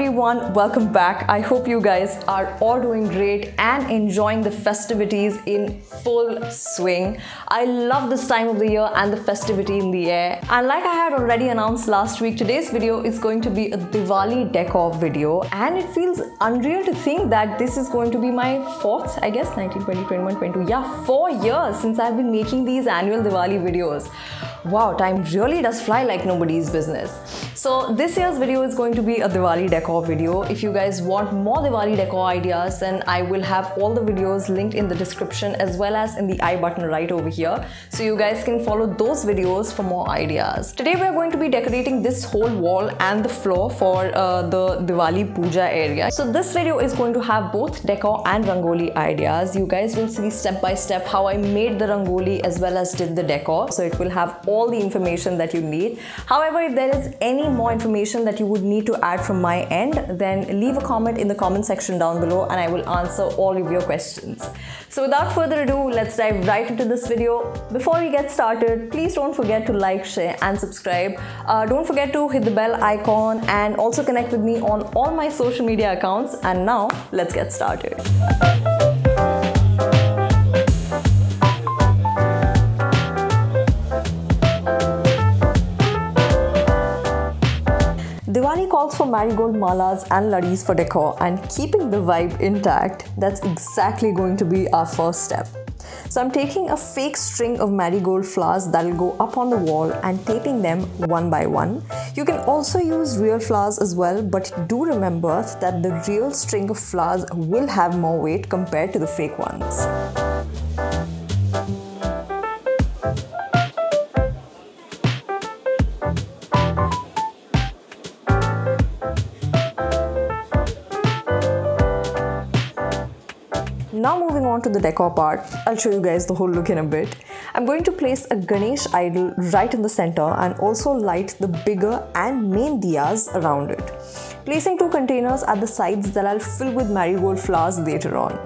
everyone, welcome back. I hope you guys are all doing great and enjoying the festivities in full swing. I love this time of the year and the festivity in the air. And like I had already announced last week, today's video is going to be a Diwali decor video, and it feels unreal to think that this is going to be my fourth, I guess, 19, 20, 21, 22, yeah, 4 years since I've been making these annual Diwali videos. Wow, time really does fly like nobody's business. So this year's video is going to be a Diwali decor video. If you guys want more Diwali decor ideas, then I will have all the videos linked in the description as well as in the I button right over here. So you guys can follow those videos for more ideas. Today we are going to be decorating this whole wall and the floor for the Diwali pooja area. So this video is going to have both decor and Rangoli ideas. You guys will see step by step how I made the Rangoli as well as did the decor. So it will have all the information that you need. However, if there is any more information that you would need to add from my end, then leave a comment in the comment section down below and I will answer all of your questions. So without further ado, let's dive right into this video. Before we get started, please don't forget to like, share and subscribe. Don't forget to hit the bell icon and also connect with me on all my social media accounts. And now let's get started. Diwali calls for marigold malas and ladis for decor, and keeping the vibe intact, that's exactly going to be our first step. So I'm taking a fake string of marigold flowers that will go up on the wall and taping them one by one. You can also use real flowers as well, but do remember that the real string of flowers will have more weight compared to the fake ones. Now moving on to the decor part, I'll show you guys the whole look in a bit. I'm going to place a Ganesh Idol right in the center and also light the bigger and main diyas around it. Placing 2 containers at the sides that I'll fill with marigold flowers later on.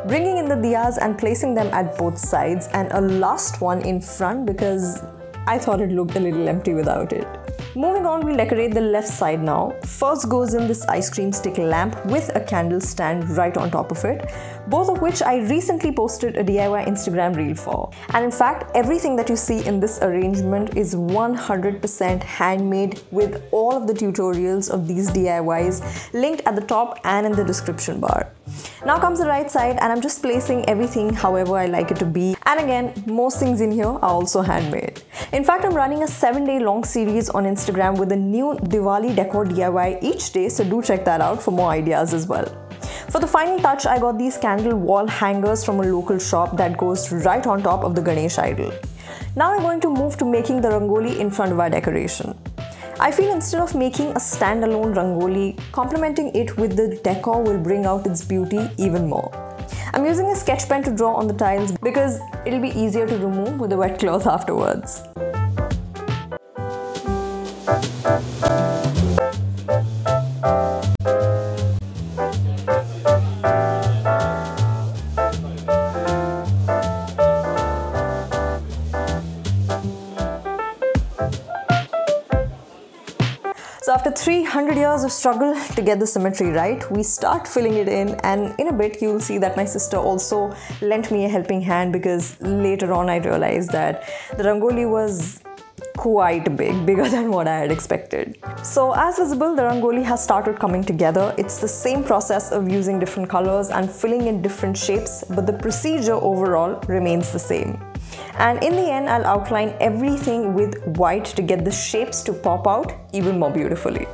Bringing in the diyas and placing them at both sides, and a last one in front because I thought it looked a little empty without it. Moving on, we'll decorate the left side now. First goes in this ice cream stick lamp with a candle stand right on top of it, both of which I recently posted a DIY Instagram reel for. And in fact, everything that you see in this arrangement is 100% handmade, with all of the tutorials of these DIYs linked at the top and in the description bar. Now comes the right side, and I'm just placing everything however I like it to be. And again, most things in here are also handmade. In fact, I'm running a 7-day long series on Instagram with a new Diwali decor DIY each day, so do check that out for more ideas as well. For the final touch, I got these candle wall hangers from a local shop that goes right on top of the Ganesh Idol. Now I'm going to move to making the Rangoli in front of our decoration. I feel instead of making a standalone Rangoli, complementing it with the decor will bring out its beauty even more. I'm using a sketch pen to draw on the tiles because it'll be easier to remove with a wet cloth afterwards. So after 300 years of struggle to get the symmetry right, we start filling it in, and in a bit you'll see that my sister also lent me a helping hand because later on I realized that the Rangoli was quite big, bigger than what I had expected. So as visible, the Rangoli has started coming together. It's the same process of using different colors and filling in different shapes, but the procedure overall remains the same. And in the end, I'll outline everything with white to get the shapes to pop out even more beautifully.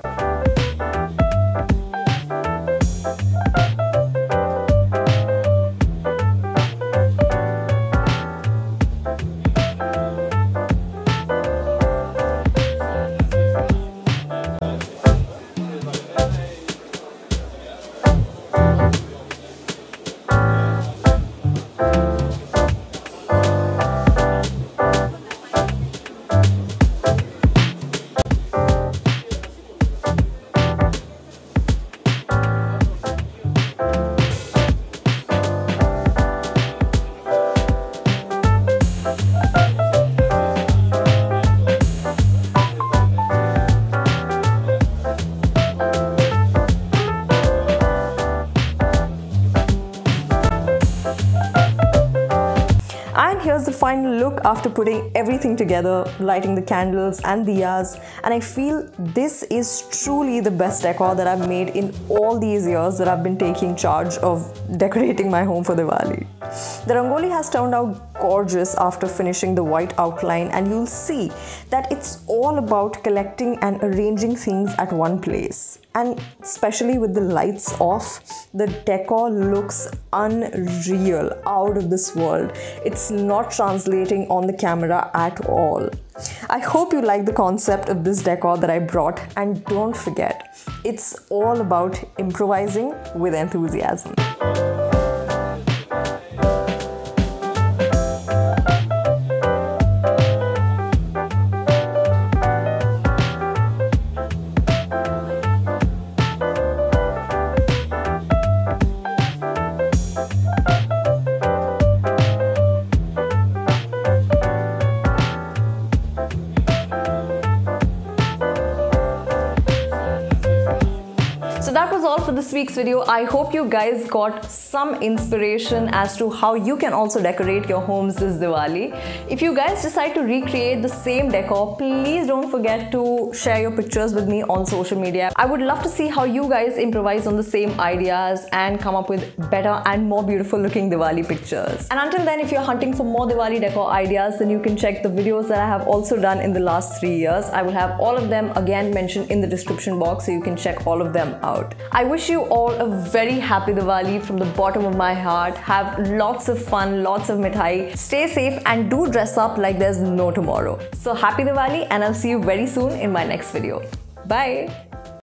And here's the final look after putting everything together, lighting the candles and diyas, and I feel this is truly the best decor that I've made in all these years that I've been taking charge of decorating my home for Diwali. The Rangoli has turned out gorgeous after finishing the white outline, and you'll see that it's all about collecting and arranging things at one place. And especially with the lights off, the decor looks unreal, out of this world. It's not translating on the camera at all. I hope you like the concept of this decor that I brought, and don't forget, it's all about improvising with enthusiasm. So that was all for this week's video. I hope you guys got some inspiration as to how you can also decorate your homes this Diwali. If you guys decide to recreate the same decor, please don't forget to share your pictures with me on social media. I would love to see how you guys improvise on the same ideas and come up with better and more beautiful looking Diwali pictures. And until then, if you're hunting for more Diwali decor ideas, then you can check the videos that I have also done in the last 3 years. I will have all of them again mentioned in the description box, so you can check all of them out. I wish you all a very happy Diwali from the bottom of my heart. Have lots of fun, lots of mithai. Stay safe and do dress up like there's no tomorrow. So happy Diwali, and I'll see you very soon in my next video. Bye!